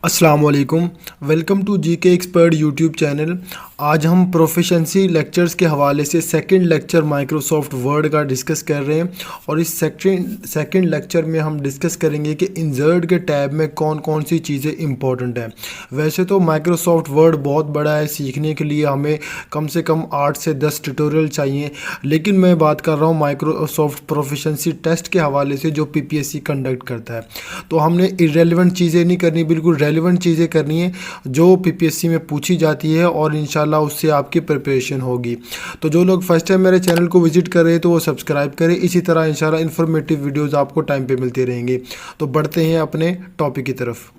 अस्सलाम वालेकुम। Welcome to GK expert YouTube channel. आज हम प्रोफिशेंसी लेक्चर्स के हवाले से सेकंड लेक्चर माइक्रोसॉफ्ट वर्ड का डिस्कस कर रहे हैं और इस सेकंड लेक्चर में हम डिस्कस करेंगे कि इंसर्ट के टैब में कौन कौन सी चीज़ें इंपॉर्टेंट हैं। वैसे तो माइक्रोसॉफ्ट वर्ड बहुत बड़ा है, सीखने के लिए हमें कम से कम 8 से 10 ट्यूटोरियल चाहिए, लेकिन मैं बात कर रहा हूँ माइक्रोसॉफ्ट प्रोफिशेंसी टेस्ट के हवाले से जो पीपीएससी कंडक्ट करता है। तो हमने इरेलीवेंट चीज़ें नहीं करनी, बिल्कुल रेलिवेंट चीज़ें करनी है जो पीपीएससी में पूछी जाती है और इंशाल्लाह उससे आपकी प्रिपरेशन होगी। तो जो लोग फर्स्ट टाइम मेरे चैनल को विजिट कर रहे हैं तो वो सब्सक्राइब करें। इसी तरह इंशाल्लाह इन्फॉर्मेटिव वीडियोस आपको टाइम पे मिलते रहेंगे। तो बढ़ते हैं अपने टॉपिक की तरफ।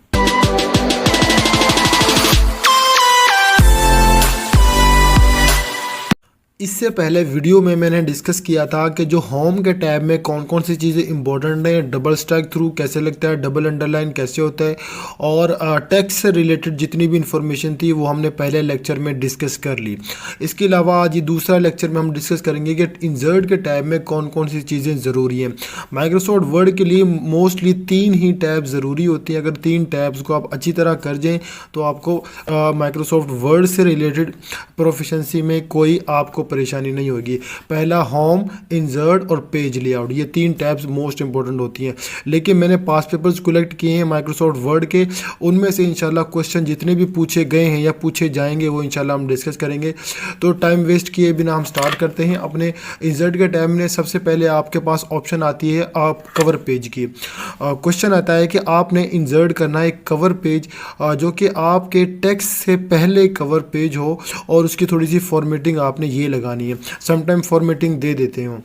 इससे पहले वीडियो में मैंने डिस्कस किया था कि जो होम के टैब में कौन कौन सी चीज़ें इंपॉर्टेंट हैं, डबल स्ट्राइक थ्रू कैसे लगता है, डबल अंडरलाइन कैसे होता है और टेक्स्ट से रिलेटेड जितनी भी इंफॉर्मेशन थी वो हमने पहले लेक्चर में डिस्कस कर ली। इसके अलावा आज ये दूसरा लेक्चर में हम डिस्कस करेंगे कि इंसर्ट के टैब में कौन कौन सी चीज़ें ज़रूरी हैं। माइक्रोसॉफ्ट वर्ड के लिए मोस्टली 3 ही टैब ज़रूरी होती हैं। अगर 3 टैब्स को आप अच्छी तरह कर जाएँ तो आपको माइक्रोसॉफ्ट वर्ड से रिलेटेड प्रोफिशेंसी में कोई आपको परेशानी नहीं होगी। पहला होम, इंसर्ट और पेज लेआउट, ये 3 टैब्स मोस्ट इंपॉर्टेंट होती हैं। लेकिन मैंने पास्ट पेपर्स कलेक्ट किए हैं माइक्रोसॉफ्ट वर्ड के, उनमें से इंशाल्लाह क्वेश्चन जितने भी पूछे गए हैं या पूछे जाएंगे वो इंशाल्लाह हम डिस्कस करेंगे। तो टाइम वेस्ट किए बिना हम स्टार्ट करते हैं। अपने इंसर्ट के टैब में सबसे पहले आपके पास ऑप्शन आती है आप कवर पेज की। क्वेश्चन आता है कि आपने इंसर्ट करना है एक कवर पेज जो कि आपके टेक्स्ट से पहले कवर पेज हो और उसकी थोड़ी सी फॉर्मेटिंग आपने ये लगानी है। समटाइम फॉर्मेटिंग दे देते हो।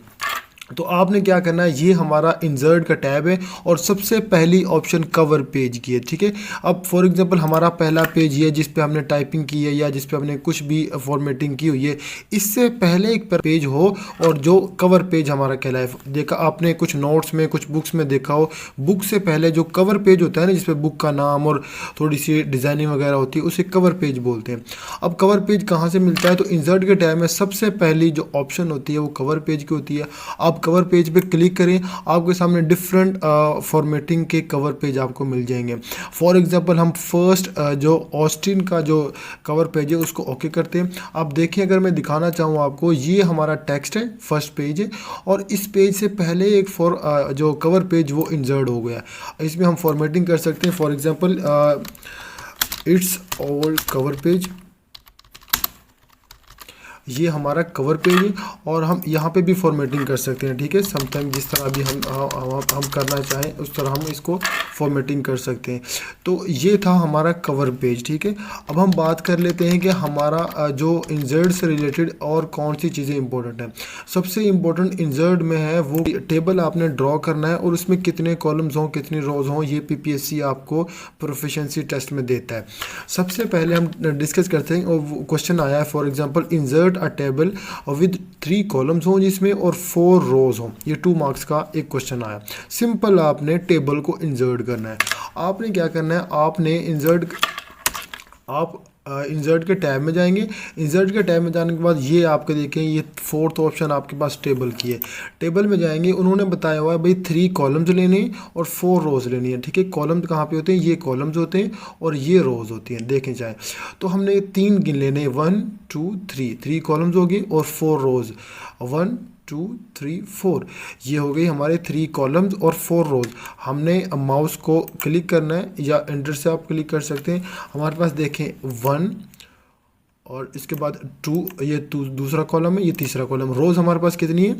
तो आपने क्या करना है, ये हमारा इंसर्ट का टैब है और सबसे पहली ऑप्शन कवर पेज की है। ठीक है, अब फॉर एग्जांपल हमारा पहला पेज ये जिस पे हमने टाइपिंग की है या जिस पे हमने कुछ भी फॉर्मेटिंग की हुई है, इससे पहले एक पेज हो और जो कवर पेज हमारा कहलाए। देखा आपने कुछ नोट्स में, कुछ बुक्स में देखा हो, बुक से पहले जो कवर पेज होता है ना जिसपे बुक का नाम और थोड़ी सी डिज़ाइनिंग वगैरह होती है, उसे कवर पेज बोलते हैं। अब कवर पेज कहाँ से मिलता है, तो इंसर्ट के टैब में सबसे पहली जो ऑप्शन होती है वो कवर पेज की होती है। आप कवर पेज पे क्लिक करें, आपके सामने डिफरेंट फॉर्मेटिंग के कवर पेज आपको मिल जाएंगे। फॉर एग्जांपल हम फर्स्ट जो ऑस्टिन का जो कवर पेज है उसको ओके करते हैं। आप देखिए, अगर मैं दिखाना चाहूँ आपको, ये हमारा टेक्स्ट है, फर्स्ट पेज है और इस पेज से पहले एक जो कवर पेज वो इंसर्ट हो गया। इसमें हम फॉर्मेटिंग कर सकते हैं। For example it's over cover page, ये हमारा कवर पेज है और हम यहाँ पे भी फॉर्मेटिंग कर सकते हैं। ठीक है, समटाइम जिस तरह भी हम करना चाहें उस तरह हम इसको फॉर्मेटिंग कर सकते हैं। तो ये था हमारा कवर पेज। ठीक है, अब हम बात कर लेते हैं कि हमारा जो इंसर्ट से रिलेटेड और कौन सी चीज़ें इंपॉर्टेंट हैं। सबसे इम्पोर्टेंट इंसर्ट में है वो टेबल आपने ड्रॉ करना है और उसमें कितने कॉलम्स हों, कितनी रोज हों, ये पीपीएससी आपको प्रोफिशिएंसी टेस्ट में देता है। सबसे पहले हम डिस्कस करते हैं और क्वेश्चन आया है, for example insert a table with 3 columns हों जिसमें और 4 रोज हों। ये 2 मार्क्स का एक क्वेश्चन आया। सिंपल, आपने टेबल को इंसर्ट करना है। आपने क्या करना है, आपने इंसर्ट के टैब में जाएंगे। इंसर्ट के टैब में जाने के बाद ये आपके देखें, ये 4th ऑप्शन आपके पास टेबल की है। टेबल में जाएंगे, उन्होंने बताया हुआ है भाई 3 कॉलम्स लेने हैं और 4 रोज़ लेनी है। ठीक है, कॉलम्स कहाँ पे होते हैं, ये कॉलम्स होते हैं और ये रोज़ होती हैं। देखें चाहे तो हमने 3 गिन लेने, 1 2 3 कॉलम्स हो गए और 4 रोज़, 1 2 3 4, ये हो गई हमारे 3 कॉलम्स और 4 रोज। हमने माउस को क्लिक करना है या एंटर से आप क्लिक कर सकते हैं। हमारे पास देखें 1 और इसके बाद 2, ये दूसरा कॉलम है, ये तीसरा कॉलम। रोज हमारे पास कितनी है,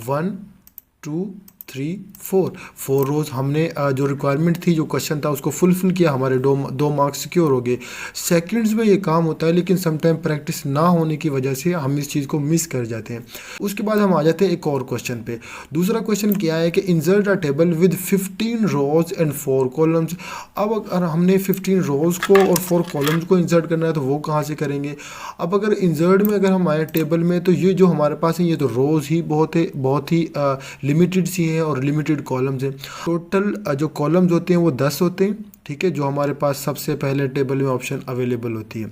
1 2 3 4 रोज। हमने जो रिक्वायरमेंट थी, जो क्वेश्चन था, उसको फुलफिल किया, हमारे 2 मार्क्स सिक्योर हो गए। सेकंड्स में ये काम होता है, लेकिन समटाइम प्रैक्टिस ना होने की वजह से हम इस चीज़ को मिस कर जाते हैं। उसके बाद हम आ जाते हैं एक और क्वेश्चन पे। दूसरा क्वेश्चन क्या है कि insert a table with 15 rows and 4 columns. अब अगर हमने 15 रोज को और 4 कॉलम्स को इंसर्ट करना है तो वो कहाँ से करेंगे। अब अगर इंसर्ट में अगर हम आए टेबल में, तो ये जो हमारे पास है ये तो रोज़ ही बहुत ही लिमिटेड सी है और लिमिटेड कॉलम्स हैं। टोटल जो कॉलम्स होते हैं वो 10 होते हैं। ठीक है, जो हमारे पास सबसे पहले टेबल में ऑप्शन अवेलेबल होती है।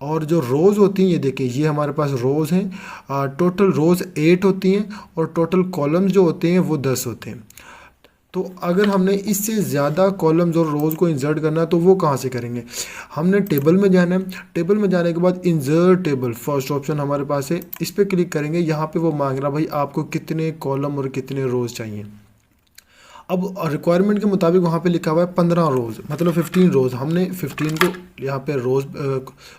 और जो रोज़ होती हैं, ये देखें, ये हमारे पास रोज़ हैं। टोटल रोज़ 8 होती हैं और टोटल कॉलम्स जो होते हैं वो 10 होते हैं। तो अगर हमने इससे ज़्यादा कॉलम्स और रोज़ को इंसर्ट करना है तो वो कहाँ से करेंगे? हमने टेबल में जाना है, टेबल में जाने के बाद इंसर्ट टेबल फर्स्ट ऑप्शन हमारे पास है, इस पर क्लिक करेंगे। यहाँ पे वो मांग रहा भाई आपको कितने कॉलम और कितने रोज़ चाहिए। अब रिक्वायरमेंट के मुताबिक वहाँ पे लिखा हुआ है 15 रोज़, मतलब 15 रोज़। हमने 15 को यहाँ पे रोज़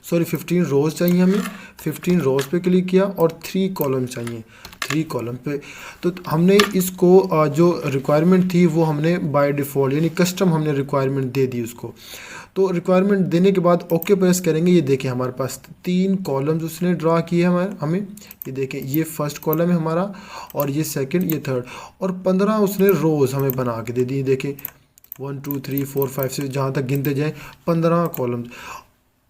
15 रोज़ चाहिए हमें, 15 रोज़ पे क्लिक किया और 3 कॉलम चाहिए, 3 कॉलम पे। तो हमने इसको जो रिक्वायरमेंट थी वो हमने बाय डिफ़ॉल्ट यानी कस्टम हमने रिक्वायरमेंट दे दी उसको। तो रिक्वायरमेंट देने के बाद ओके प्रेस करेंगे। ये देखें हमारे पास 3 कॉलम्स उसने ड्रा किए हमें। ये देखें ये फर्स्ट कॉलम है हमारा और ये सेकंड, ये थर्ड, और 15 उसने रोज़ हमें बना के दे दी। देखें 1 2 3 4 5 6 जहाँ तक गिनते जाएँ 15 कॉलम्स।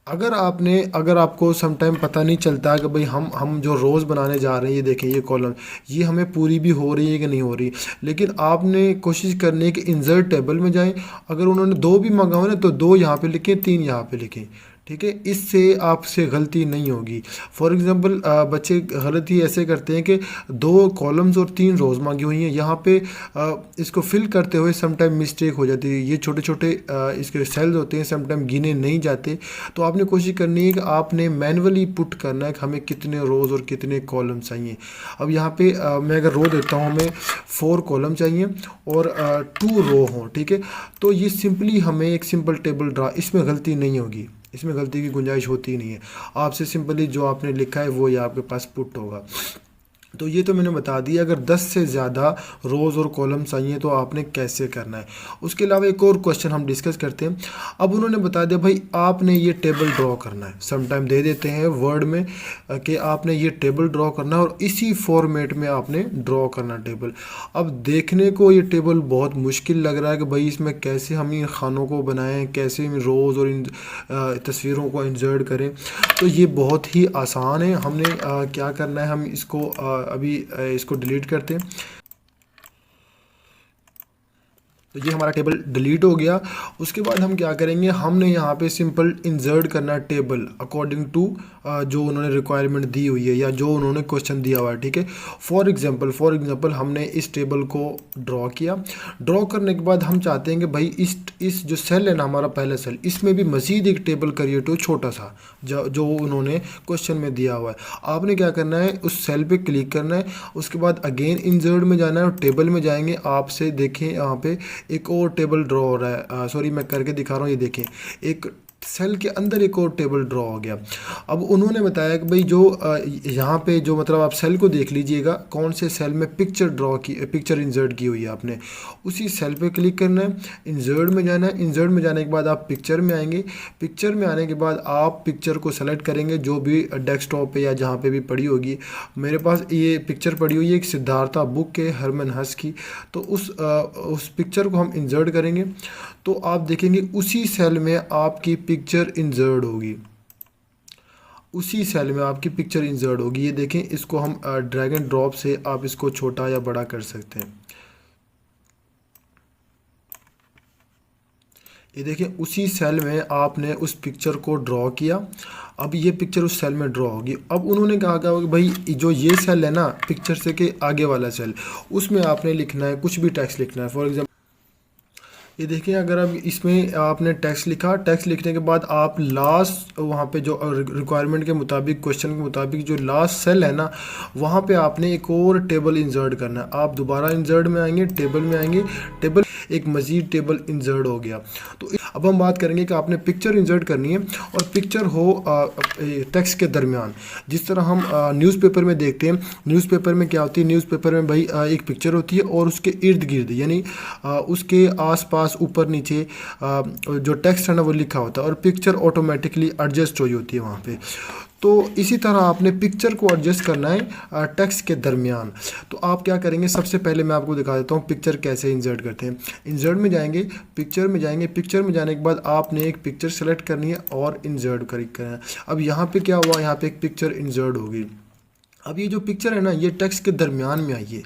अगर आपको सम टाइम पता नहीं चलता कि भाई हम जो रोज़ बनाने जा रहे हैं, ये देखें ये कॉलम, ये हमें पूरी भी हो रही है कि नहीं हो रही, लेकिन आपने कोशिश करनी है कि इंसर्ट टेबल में जाएं। अगर उन्होंने 2 भी मांगा हो ना तो 2 यहाँ पे लिखें, 3 यहाँ पे लिखें, ठीक है। इससे आपसे गलती नहीं होगी। फॉर एग्ज़ाम्पल बच्चे गलती ऐसे करते हैं कि 2 कॉलम्स और 3 रोज़ मांगी हुई हैं, यहाँ पे इसको फिल करते हुए सम टाइम मिस्टेक हो जाती है। ये छोटे छोटे इसके सेल्स होते हैं, सम टाइम गिने नहीं जाते। तो आपने कोशिश करनी है कि आपने मैनुअली पुट करना है कि हमें कितने रोज़ और कितने कॉलम चाहिए। अब यहाँ पे मैं अगर रो देता हूँ, हमें 4 कॉलम चाहिए और 2 रो हों, ठीक है। तो ये सिंपली हमें एक सिंपल टेबल ड्रा, इसमें गलती नहीं होगी, इसमें गलती की गुंजाइश होती ही नहीं है। आपसे सिंपली जो आपने लिखा है वो ये आपके पास पुट होगा। तो ये तो मैंने बता दिया। अगर 10 से ज़्यादा रोज़ और कॉलम चाहिए तो आपने कैसे करना है। उसके अलावा एक और क्वेश्चन हम डिस्कस करते हैं। अब उन्होंने बता दिया भाई आपने ये टेबल ड्रॉ करना है, सम टाइम दे देते हैं वर्ड में कि आपने ये टेबल ड्रॉ करना है और इसी फॉर्मेट में आपने ड्रॉ करना टेबल। अब देखने को ये टेबल बहुत मुश्किल लग रहा है कि भाई इसमें कैसे हम इन खानों को बनाएं, कैसे इन रोज़ और इन तस्वीरों को इंसर्ट करें। तो ये बहुत ही आसान है। हमने क्या करना है, हम इसको अभी इसको डिलीट करते हैं। तो ये हमारा टेबल डिलीट हो गया। उसके बाद हम क्या करेंगे, हमने यहाँ पे सिंपल इंसर्ट करना है टेबल अकॉर्डिंग टू जो उन्होंने रिक्वायरमेंट दी हुई है या जो उन्होंने क्वेश्चन दिया हुआ है, ठीक है। फॉर एग्जांपल हमने इस टेबल को ड्रॉ किया। ड्रॉ करने के बाद हम चाहते हैं कि भाई इस जो सेल है ना, हमारा पहला सेल, इसमें भी मज़ीद एक टेबल क्रिएट हो छोटा सा, जो उन्होंने क्वेश्चन में दिया हुआ है। आपने क्या करना है, उस सेल पे क्लिक करना है। उसके बाद अगेन इंसर्ट में जाना है और टेबल में जाएंगे। आपसे देखें यहाँ पे एक और टेबल ड्रॉ हो रहा है, सॉरी मैं करके दिखा रहा हूँ। ये देखें एक सेल के अंदर एक और टेबल ड्रॉ हो गया। अब उन्होंने बताया कि भाई जो यहाँ पे जो मतलब आप सेल को देख लीजिएगा कौन से सेल में पिक्चर इंसर्ट की हुई है, आपने उसी सेल पे क्लिक करना है, इंसर्ट में जाना है। इंसर्ट में जाने के बाद आप पिक्चर में आएंगे। पिक्चर में आने के बाद आप पिक्चर को सेलेक्ट करेंगे जो भी डेस्कटॉप पे या जहाँ पे भी पड़ी होगी। मेरे पास ये पिक्चर पड़ी हुई है एक सिद्धार्था बुक है हरमन हस की, तो उस पिक्चर को हम इंसर्ट करेंगे। तो आप देखेंगे उसी सेल में आपकी पिक्चर इंसर्ट होगी, उसी सेल में आपकी पिक्चर इंसर्ट होगी। ये देखें, इसको हम ड्रैग एंड ड्रॉप से आप इसको छोटा या बड़ा कर सकते हैं। ये देखें उसी सेल में आपने उस पिक्चर को ड्रॉ किया। अब ये पिक्चर उस सेल में ड्रॉ होगी। अब उन्होंने कहा कि भाई जो ये सेल है ना, पिक्चर से के आगे वाला सेल, उसमें आपने लिखना है, कुछ भी टेक्स्ट लिखना है। फॉर एग्जाम्पल ये देखिए, अगर अब इसमें आपने टेक्स्ट लिखा, टेक्स्ट लिखने के बाद आप लास्ट वहाँ पे जो रिक्वायरमेंट के मुताबिक, क्वेश्चन के मुताबिक जो लास्ट सेल है ना, वहाँ पे आपने एक और टेबल इंसर्ट करना है। आप दोबारा इंसर्ट में आएंगे, टेबल में आएंगे, टेबल एक मज़ीद टेबल इंसर्ट हो गया। तो अब हम बात करेंगे कि आपने पिक्चर इंसर्ट करनी है और पिक्चर हो टेक्स्ट के दरमियान। जिस तरह हम न्यूज़पेपर में देखते हैं, न्यूज़पेपर में क्या होती है, न्यूज़पेपर में भाई एक पिक्चर होती है और उसके इर्द गिर्द यानी उसके आसपास ऊपर नीचे जो टेक्स्ट है ना वो लिखा होता है और पिक्चर ऑटोमेटिकली एडजस्ट हुई होती है वहाँ पे। तो इसी तरह आपने पिक्चर को एडजस्ट करना है टेक्स्ट के दरमियान। तो आप क्या करेंगे, सबसे पहले मैं आपको दिखा देता हूँ पिक्चर कैसे इंसर्ट करते हैं। इंसर्ट में जाएंगे, पिक्चर में जाएंगे, पिक्चर में जाने के बाद आपने एक पिक्चर सेलेक्ट करनी है और इंसर्ट करना है। अब यहाँ पे क्या हुआ, यहाँ पे एक पिक्चर इंसर्ट होगी। अब ये जो पिक्चर है ना, ये टेक्स्ट के दरमियान में आई है,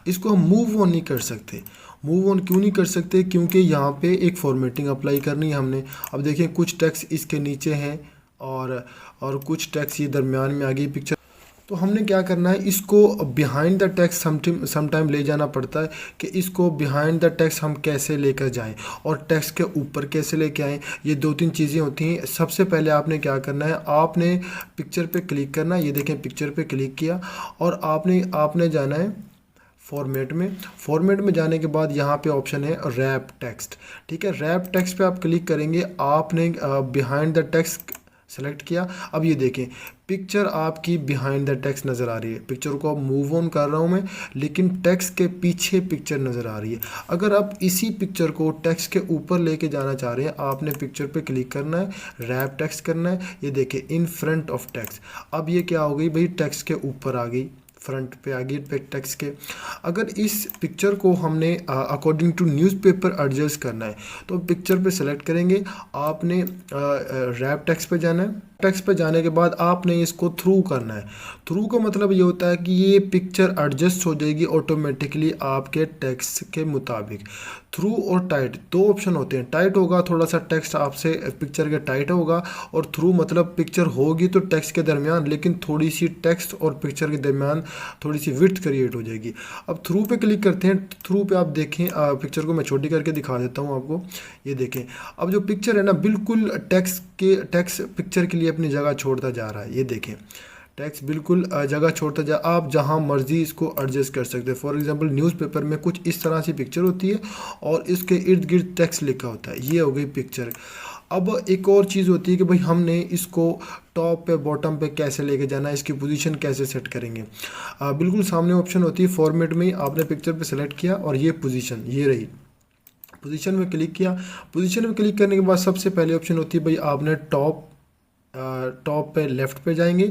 इसको हम मूव ऑन नहीं कर सकते। मूव ऑन क्यों नहीं कर सकते, क्योंकि यहाँ पे एक फॉर्मेटिंग अप्लाई करनी है हमने। अब देखें कुछ टेक्स्ट इसके नीचे हैं और कुछ टेक्स्ट ये दरमियान में आ गई पिक्चर। तो हमने क्या करना है, इसको बिहाइंड द टेक्स्ट समटाइम ले जाना पड़ता है कि इसको बिहाइंड द टेक्स्ट हम कैसे लेकर जाएं और टेक्स्ट के ऊपर कैसे लेके आएँ। ये 2-3 चीज़ें होती हैं। सबसे पहले आपने क्या करना है, आपने पिक्चर पे क्लिक करना है। ये देखें, पिक्चर पे क्लिक किया और आपने जाना है फॉर्मेट में जाने के बाद यहाँ पे ऑप्शन है रैप टेक्स्ट। ठीक है, रैप टेक्स्ट पे आप क्लिक करेंगे, आपने बिहाइंड द टेक्स्ट सेलेक्ट किया। अब ये देखें, पिक्चर आपकी बिहाइंड द टेक्स्ट नज़र आ रही है। पिक्चर को अब मूव ऑन कर रहा हूँ मैं, लेकिन टेक्स्ट के पीछे पिक्चर नज़र आ रही है। अगर आप इसी पिक्चर को टेक्स्ट के ऊपर लेके जाना चाह रहे हैं, आपने पिक्चर पे क्लिक करना है, रैप टेक्स्ट करना है। ये देखें, इन फ्रंट ऑफ टेक्स्ट। अब ये क्या हो गई भाई, टेक्स्ट के ऊपर आ गई, फ्रंट पे आ गई टेक्स्ट के। अगर इस पिक्चर को हमने अकॉर्डिंग टू न्यूज़पेपर एडजस्ट करना है, तो पिक्चर पे सेलेक्ट करेंगे, आपने रैप टेक्स्ट पे जाना है। टेक्स्ट पे जाने के बाद आपने इसको थ्रू करना है। थ्रू का मतलब ये होता है कि ये पिक्चर एडजस्ट हो जाएगी ऑटोमेटिकली आपके टेक्स्ट के मुताबिक। थ्रू और टाइट 2 ऑप्शन होते हैं। टाइट होगा, थोड़ा सा टेक्स्ट आपसे पिक्चर के टाइट होगा, और थ्रू मतलब पिक्चर होगी तो टेक्स्ट के दरमियान, लेकिन थोड़ी सी टेक्स्ट और पिक्चर के दरमियान थोड़ी सी विड्थ क्रिएट हो जाएगी। अब थ्रू पे क्लिक करते हैं। थ्रू पे आप देखें, पिक्चर को मैं छोटी करके दिखा देता हूँ आपको। ये देखें, अब जो पिक्चर है ना, बिल्कुल टेक्स्ट पिक्चर के लिए अपनी जगह छोड़ता जा रहा है। ये देखें, टेक्स्ट बिल्कुल जगह छोड़ता जा, आप जहां मर्जी इसको एडजस्ट कर सकते हैं। फॉर एग्जांपल न्यूज़पेपर में कुछ इस तरह से पिक्चर होती है और इसके इर्द गिर्द टेक्स्ट लिखा होता है। ये हो गई पिक्चर। अब एक और चीज़ होती है कि भाई हमने इसको टॉप पे बॉटम पे कैसे लेके जाना है, इसकी पोजीशन कैसे सेट करेंगे। बिल्कुल सामने ऑप्शन होती है, फॉर्मेट में ही आपने पिक्चर पे सेलेक्ट किया और ये पोजीशन, ये रही। पोजीशन में क्लिक किया। पोजीशन में क्लिक करने के बाद सबसे पहले ऑप्शन होती है भाई, आपने टॉप पे लेफ़्ट पे जाएंगे,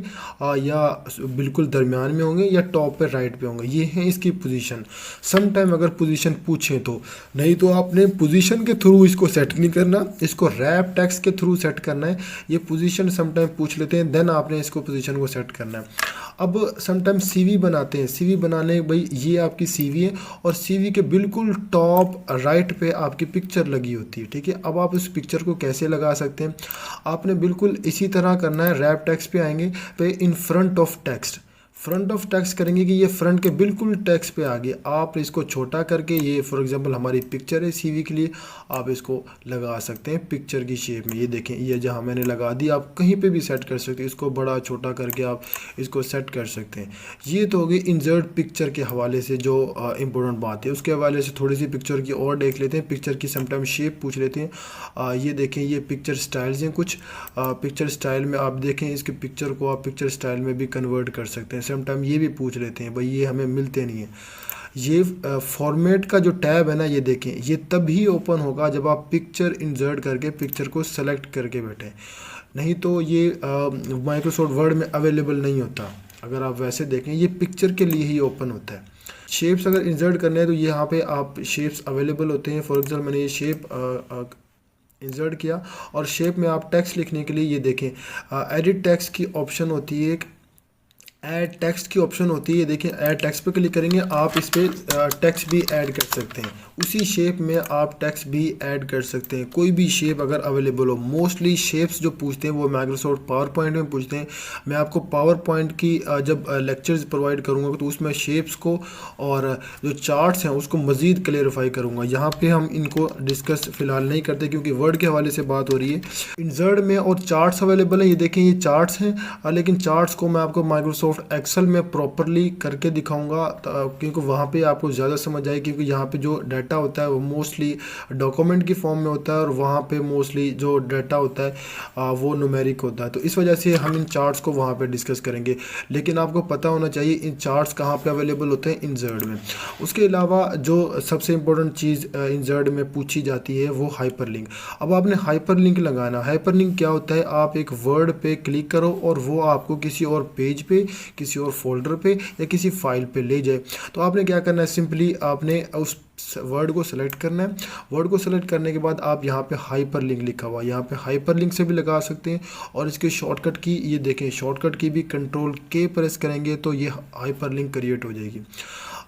या बिल्कुल दरमियान में होंगे, या टॉप पे राइट पे होंगे। ये है इसकी पोजीशन। सम टाइम अगर पोजीशन पूछें तो, नहीं तो आपने पोजीशन के थ्रू इसको सेट नहीं करना, इसको रैप टेक्स्ट के थ्रू सेट करना है। ये पोजीशन सम टाइम पूछ लेते हैं, देन आपने इसको पोजीशन को सेट करना है। अब सम टाइम सीवी बनाते हैं। सीवी बनाने भाई, ये आपकी सीवी है और सीवी के बिल्कुल टॉप राइट पे आपकी पिक्चर लगी होती है। ठीक है, अब आप उस पिक्चर को कैसे लगा सकते हैं, आपने बिल्कुल इसी तरह करना है। रैप टेक्स्ट पे आएंगे, पे in front of text, front of text करेंगे कि ये फ्रंट के बिल्कुल टेक्स्ट पे आ गया। आप इसको छोटा करके, ये फॉर एग्जांपल हमारी पिक्चर है सीवी के लिए, आप इसको लगा सकते हैं पिक्चर की शेप में। ये देखें, ये जहाँ मैंने लगा दी, आप कहीं पे भी सेट कर सकते हैं। इसको बड़ा छोटा करके आप इसको सेट कर सकते हैं। ये तो हो गई इंसर्ट पिक्चर के हवाले से जो इम्पोर्टेंट बात है। उसके हवाले से थोड़ी सी पिक्चर की और देख लेते हैं। पिक्चर की समटाइम शेप पूछ लेते हैं। ये देखें, ये पिक्चर स्टाइल्स हैं कुछ। पिक्चर स्टाइल में आप देखें, इसके पिक्चर को आप पिक्चर स्टाइल में भी कन्वर्ट कर सकते हैं। समटाइम ये भी पूछ लेते हैं भाई, ये हमें मिलते नहीं है। ये फॉर्मेट का जो टैब है ना, ये देखें, ये तभी ओपन होगा जब आप पिक्चर इंसर्ट करके पिक्चर को सेलेक्ट करके बैठे, नहीं तो ये माइक्रोसॉफ्ट वर्ड में अवेलेबल नहीं होता। अगर आप वैसे देखें, ये पिक्चर के लिए ही ओपन होता है। शेप्स अगर इंसर्ट करने हैं तो यहाँ पे आप शेप्स अवेलेबल होते हैं। फॉर एग्जाम्पल मैंने ये शेप इंसर्ट किया, और शेप में आप टेक्स्ट लिखने के लिए ये देखें, एडिट टेक्स्ट की ऑप्शन होती है, एक ऐड टेक्स्ट की ऑप्शन होती है। देखिए, ऐड टेक्स्ट पे क्लिक करेंगे, आप इस पर टेक्स्ट भी ऐड कर सकते हैं। उसी शेप में आप टेक्स्ट भी ऐड कर सकते हैं, कोई भी शेप अगर अवेलेबल हो। मोस्टली शेप्स जो पूछते हैं वो माइक्रोसॉफ्ट पावर पॉइंट में पूछते हैं। मैं आपको पावर पॉइंट की जब लेक्चर्स प्रोवाइड करूँगा तो उसमें शेप्स को और जो चार्ट्स हैं उसको मज़ीद क्लेरिफाई करूँगा। यहाँ पे हम इनको डिस्कस फ़िलहाल नहीं करते क्योंकि वर्ड के हवाले से बात हो रही है। इंसर्ट में और चार्ट्स अवेलेबल हैं। ये देखें, ये चार्ट्स हैं, लेकिन चार्ट्स को मैं आपको माइक्रोसॉफ्ट एक्सेल में प्रॉपरली करके दिखाऊंगा, क्योंकि वहाँ पे आपको ज़्यादा समझ आए। क्योंकि यहाँ पे जो डाटा होता है वो मोस्टली डॉक्यूमेंट की फॉर्म में होता है, और वहाँ पे मोस्टली जो डाटा होता है वो न्यूमेरिक होता है। तो इस वजह से हम इन चार्ट्स को वहाँ पे डिस्कस करेंगे। लेकिन आपको पता होना चाहिए इन चार्ट्स कहाँ पे अवेलेबल होते हैं, इंसर्ट में। उसके अलावा जो सबसे इम्पोर्टेंट चीज़ इंसर्ट में पूछी जाती है वो हाइपरलिंक। अब आपने हाइपरलिंक लगाना। हाइपरलिंक क्या होता है, आप एक वर्ड पे क्लिक करो और वो आपको किसी और पेज पे, किसी और फोल्डर पे या किसी फाइल पे ले जाए। तो आपने क्या करना है, सिंपली आपने उस वर्ड को सेलेक्ट करना है। वर्ड को सेलेक्ट करने के बाद आप यहाँ पे हाइपरलिंक लिखा हुआ है, यहाँ पे हाइपरलिंक से भी लगा सकते हैं। और इसके शॉर्टकट की ये देखें, शॉर्टकट की भी कंट्रोल के प्रेस करेंगे तो ये हाइपरलिंक क्रिएट हो जाएगी।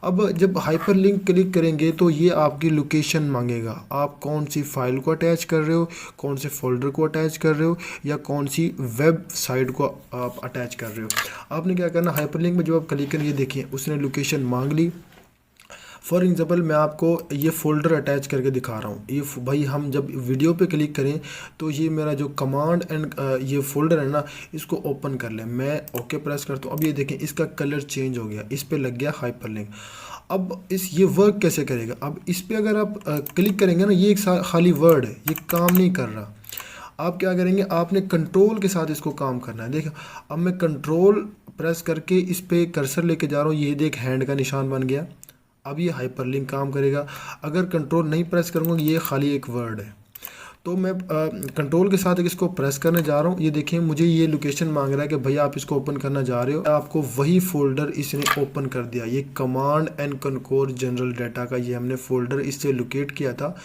अब जब हाइपर लिंक क्लिक करेंगे तो ये आपकी लोकेशन मांगेगा, आप कौन सी फाइल को अटैच कर रहे हो, कौन से फोल्डर को अटैच कर रहे हो, या कौन सी वेब साइट को आप अटैच कर रहे हो। आपने क्या करना, हाइपर लिंक में जब आप क्लिक करेंगे, देखिए उसने लोकेशन मांग ली। फॉर एग्ज़ाम्पल मैं आपको ये फ़ोल्डर अटैच करके दिखा रहा हूँ। ये भाई हम जब वीडियो पे क्लिक करें तो ये मेरा जो कमांड एंड ये फ़ोल्डर है ना, इसको ओपन कर लें। मैं ओके प्रेस करता हूँ। अब ये देखें इसका कलर चेंज हो गया, इस पर लग गया हाइपरलिंक। अब ये वर्क कैसे करेगा, अब इस पर अगर आप क्लिक करेंगे ना, ये एक खाली वर्ड है, ये काम नहीं कर रहा। आप क्या करेंगे, आपने कंट्रोल के साथ इसको काम करना है। देखो अब मैं कंट्रोल प्रेस करके इस पर कर्सर लेके जा रहा हूँ, ये देख हैंड का निशान बन गया। अब ये हाइपरलिंक काम करेगा। अगर कंट्रोल नहीं प्रेस करूँगा, ये खाली एक वर्ड है। तो मैं कंट्रोल के साथ इसको प्रेस करने जा रहा हूँ। ये देखें मुझे ये लोकेशन मांग रहा है कि भैया आप इसको ओपन करना जा रहे हो, आपको वही फोल्डर इसने ओपन कर दिया। ये कमांड एंड कनकोर जनरल डाटा का ये हमने फोल्डर इससे लोकेट किया था,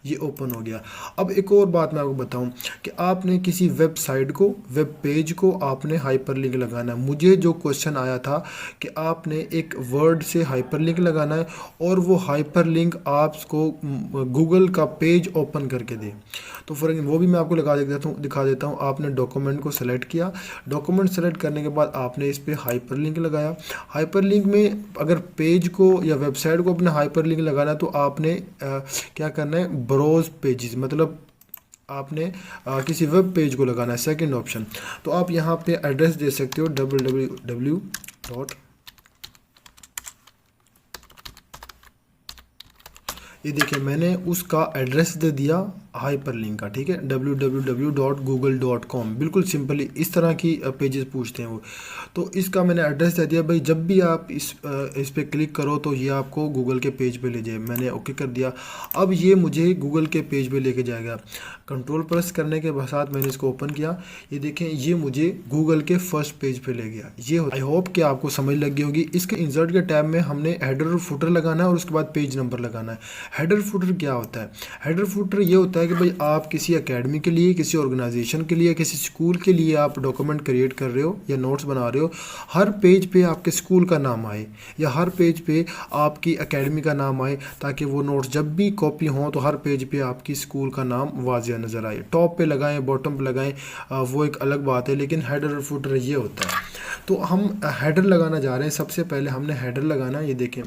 ये ओपन हो गया। अब एक और बात मैं आपको बताऊं कि आपने किसी वेबसाइट को, वेब पेज को आपने हाइपरलिंक लगाना है। मुझे जो क्वेश्चन आया था कि आपने एक वर्ड से हाइपरलिंक लगाना है और वो हाइपरलिंक आपको गूगल का पेज ओपन करके दे। तो फॉर एग्जाम्पल वो भी मैं आपको दिखा देता हूँ। आपने डॉक्यूमेंट को सेलेक्ट किया, डॉक्यूमेंट सेलेक्ट करने के बाद आपने इस पर हाइपरलिंक लगाया। हाइपरलिंक में अगर पेज को या वेबसाइट को अपने हाइपरलिंक लगाना है तो आपने क्या करना है, ब्राउज पेजेस, मतलब आपने किसी वेब पेज को लगाना है, सेकंड ऑप्शन। तो आप यहाँ पे एड्रेस दे सकते हो www. ये देखिए मैंने उसका एड्रेस दे दिया हाइपरलिंक का, ठीक है, www.google.com। बिल्कुल सिंपली इस तरह की पेजेस पूछते हैं वो। तो इसका मैंने एड्रेस दे दिया। भाई जब भी आप इस पे क्लिक करो तो ये आपको गूगल के पेज पे ले जाए। मैंने ओके कर दिया। अब ये मुझे गूगल के पेज पे लेके जाएगा। कंट्रोल प्रेस करने के साथ मैंने इसको ओपन किया, ये देखें ये मुझे गूगल के फर्स्ट पेज पे ले गया। ये आई होप कि आपको समझ लग गई होगी। इसके इंसर्ट के टैब में हमने हेडर और फुटर लगाना है और उसके बाद पेज नंबर लगाना है। हेडर फुटर क्या होता है, हेडर फुटर ये होता है कि भाई आप किसी एकेडमी के लिए, किसी ऑर्गेनाइजेशन के लिए, किसी स्कूल के लिए आप डॉक्यूमेंट क्रिएट कर रहे हो या नोट्स बना रहे हो, हर पेज पे आपके स्कूल का नाम आए या हर पेज पे आपकी एकेडमी का नाम आए, ताकि वो नोट्स जब भी कॉपी हों तो हर पेज पे आपकी स्कूल का नाम वाज़िया नज़र आए। टॉप पे लगाएं, बॉटम पे लगाएं, वो एक अलग बात है, लेकिन हेडर और फुटर ये होता है। तो हम हेडर लगाना जा रहे हैं। सबसे पहले हमने हेडर लगाना है। ये देखें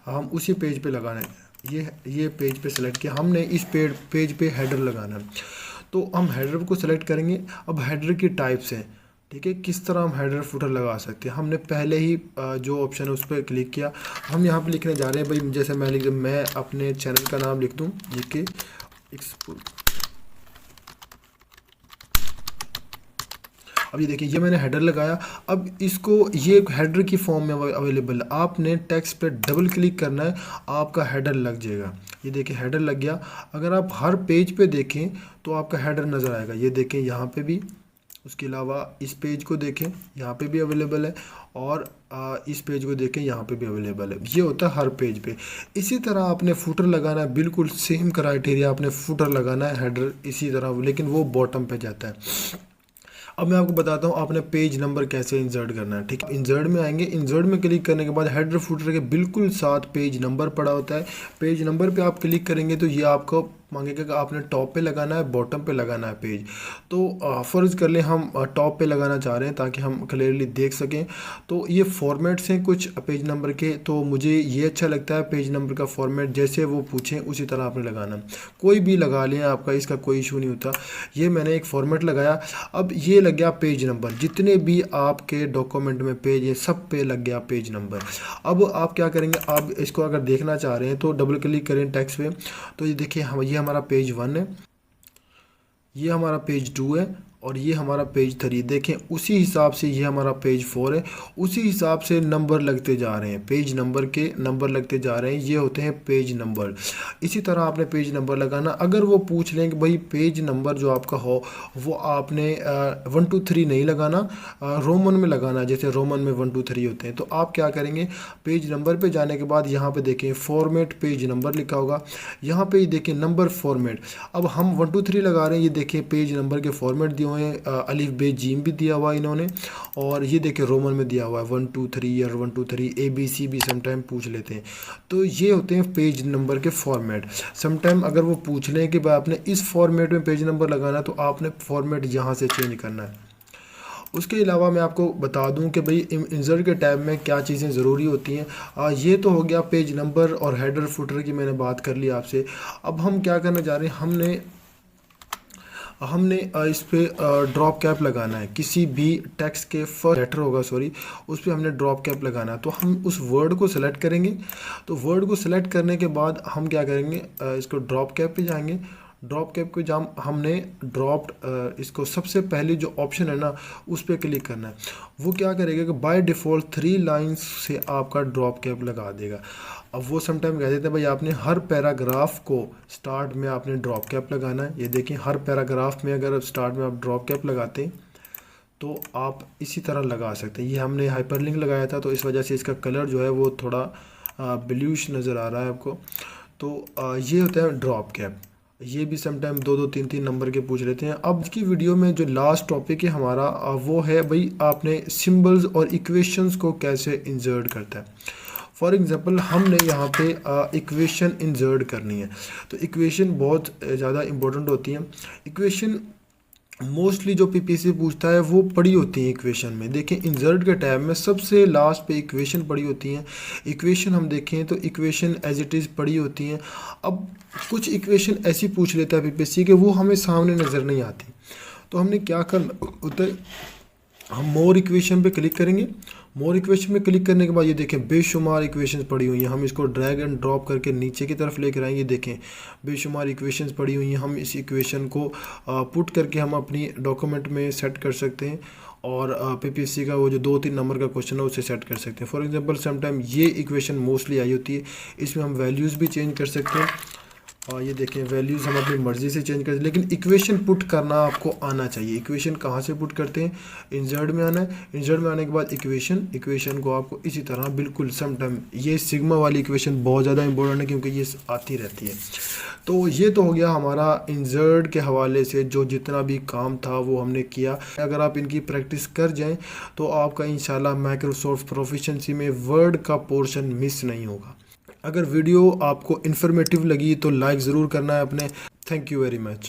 हम उसी पेज पे लगाना है। ये पेज पे सेलेक्ट किया हमने, इस पेज पे हेडर लगाना है। तो हम हेडर को सेलेक्ट करेंगे। अब हेडर की टाइप्स हैं, ठीक है, किस तरह हम हेडर फुटर लगा सकते हैं। हमने पहले ही जो ऑप्शन है उस पर क्लिक किया। हम यहाँ पे लिखने जा रहे हैं भाई, जैसे मैं अपने चैनल का नाम लिख दूँ जीके एक्सप्लोर। अब ये देखिए ये मैंने हेडर लगाया। अब इसको ये हेडर की फॉर्म में अवेलेबल है। आपने टेक्स्ट पे डबल क्लिक करना है, आपका हेडर लग जाएगा। ये देखिए हेडर लग गया। अगर आप हर पेज पे देखें तो आपका हेडर नज़र आएगा। ये देखें यहाँ पे भी, उसके अलावा इस पेज को देखें यहाँ पे भी अवेलेबल है, और इस पेज को देखें यहाँ पे भी अवेलेबल है। ये होता है हर पेज पे। इसी तरह आपने फुटर लगाना है, बिल्कुल सेम क्राइटेरिया आपने फुटर लगाना है, हेडर इसी तरह, लेकिन वो बॉटम पे जाता है। अब मैं आपको बताता हूँ आपने पेज नंबर कैसे इंसर्ट करना है, ठीक है। इंसर्ट में आएंगे, इंसर्ट में क्लिक करने के बाद हेडर फुटर के बिल्कुल साथ पेज नंबर पड़ा होता है। पेज नंबर पे आप क्लिक करेंगे तो ये आपको मांगेगा कि आपने टॉप पे लगाना है, बॉटम पे लगाना है पेज। तो फ़र्ज़ कर लें हम टॉप पे लगाना चाह रहे हैं ताकि हम क्लियरली देख सकें। तो ये फॉर्मेट्स हैं कुछ पेज नंबर के, तो मुझे ये अच्छा लगता है पेज नंबर का फॉर्मेट, जैसे वो पूछें उसी तरह आपने लगाना। कोई भी लगा लें आपका, इसका कोई इशू नहीं होता। ये मैंने एक फॉर्मेट लगाया। अब ये लग गया पेज नंबर। जितने भी आपके डॉक्यूमेंट में पेज है सब पे लग गया पेज नंबर। अब आप क्या करेंगे, आप इसको अगर देखना चाह रहे हैं तो डबल क्लिक करें टेक्स्ट पे। तो ये देखिए ये हमारा पेज 1 है, ये हमारा पेज 2 है, और ये हमारा पेज 3। देखें उसी हिसाब से ये हमारा पेज 4 है। उसी हिसाब से नंबर लगते जा रहे हैं, पेज नंबर के नंबर लगते जा रहे हैं। ये होते हैं पेज नंबर। इसी तरह आपने पेज नंबर लगाना। अगर वो पूछ लें कि भाई पेज नंबर जो आपका हो वो आपने 1 2 3 नहीं लगाना, रोमन में लगाना, जैसे रोमन में 1 2 3 होते हैं। तो आप क्या करेंगे, पेज नंबर पे जाने के बाद यहाँ पे देखें फॉर्मेट पेज नंबर लिखा होगा, यहाँ पे देखें नंबर फॉर्मेट। अब हम 1 2 3 लगा रहे हैं, ये देखें पेज नंबर के फॉर्मेट दिए हुए हैं। में अलिफ बे जीम भी दिया हुआ है इन्होंने, और ये देखिए रोमन में दिया हुआ है 1 2 3 और 1 2 3 ABC भी समटाइम पूछ लेते हैं। तो ये होते हैं पेज नंबर के फॉर्मेट। समटाइम अगर वो पूछ लें कि भाई आपने इस फॉर्मेट में पेज नंबर लगाना है तो आपने फॉर्मेट यहाँ से चेंज करना है। उसके अलावा मैं आपको बता दूं कि भाई इंसर्ट के टैब में क्या चीज़ें ज़रूरी होती हैं। ये तो हो गया पेज नंबर और हेडर फुटर की मैंने बात कर ली आपसे। अब हम क्या करने जा रहे हैं, हमने इस पे ड्रॉप कैप लगाना है। किसी भी टेक्स्ट के फर्स्ट लेटर होगा सॉरी, उस पर हमने ड्रॉप कैप लगाना है। तो हम उस वर्ड को सेलेक्ट करेंगे। तो वर्ड को सेलेक्ट करने के बाद हम क्या करेंगे, इसको ड्रॉप कैप पे जाएंगे। ड्रॉप कैप को जब हमने ड्रॉप्ड इसको सबसे पहले जो ऑप्शन है ना उस पर क्लिक करना है। वो क्या करेगा कि बाय डिफ़ॉल्ट 3 लाइंस से आपका ड्रॉप कैप लगा देगा। अब वो समटाइम कह देते हैं भाई आपने हर पैराग्राफ को स्टार्ट में आपने ड्रॉप कैप लगाना है। ये देखिए हर पैराग्राफ में अगर स्टार्ट में आप ड्रॉप कैप लगाते हैं तो आप इसी तरह लगा सकते हैं। ये हमने हाइपरलिंक लगाया था तो इस वजह से इसका कलर जो है वो थोड़ा ब्लूइश नज़र आ रहा है आपको। तो ये होता है ड्रॉप कैप। ये भी समटाइम 2 2 3 3 नंबर के पूछ लेते हैं। अब की वीडियो में जो लास्ट टॉपिक है हमारा वो है भाई आपने सिंबल्स और इक्वेशंस को कैसे इंसर्ट करता है। फॉर एग्जांपल हमने यहाँ पे इक्वेशन इंसर्ट करनी है। तो इक्वेशन बहुत ज़्यादा इम्पोर्टेंट होती है। इक्वेशन मोस्टली जो पीपीसी पूछता है वो पड़ी होती है इक्वेशन में। देखें इंसर्ट के टैब में सबसे लास्ट पे इक्वेशन पड़ी होती हैं। इक्वेशन हम देखें तो इक्वेशन एज इट इज़ पड़ी होती हैं। अब कुछ इक्वेशन ऐसी पूछ लेता है पीपीसी के वो हमें सामने नज़र नहीं आती। तो हमने क्या करना होता है, हम मोर इक्वेशन पे क्लिक करेंगे। मोर इक्वेशन में क्लिक करने के बाद ये देखें बेशुमार इक्वेशंस पड़ी हुई हैं। हम इसको ड्रैग एंड ड्रॉप करके नीचे की तरफ लेकर आएंगे। देखें बेशुमार इक्वेशंस पड़ी हुई हैं। हम इस इक्वेशन को पुट करके हम अपनी डॉक्यूमेंट में सेट कर सकते हैं और पीपीएससी का वो जो 2 3 नंबर का क्वेश्चन है उसे सेट कर सकते हैं। फॉर एग्जांपल समटाइम ये इक्वेशन मोस्टली आई होती है, इसमें हम वैल्यूज़ भी चेंज कर सकते हैं। और ये देखें वैल्यूज़ हम अपनी मर्ज़ी से चेंज करते हैं, लेकिन इक्वेशन पुट करना आपको आना चाहिए। इक्वेशन कहाँ से पुट करते हैं, इंसर्ट में आना है। इंसर्ट में आने के बाद इक्वेशन को आपको इसी तरह बिल्कुल समटाइम ये सिग्मा वाली इक्वेशन बहुत ज़्यादा इंपॉर्टेंट है क्योंकि ये आती रहती है। तो ये तो हो गया हमारा इंसर्ट के हवाले से जो जितना भी काम था वो हमने किया। अगर आप इनकी प्रैक्टिस कर जाएँ तो आपका इंशाल्लाह माइक्रोसॉफ्ट प्रोफिशिएंसी में वर्ड का पोर्शन मिस नहीं होगा। अगर वीडियो आपको इन्फॉर्मेटिव लगी तो लाइक ज़रूर करना है अपने। Thank you very much.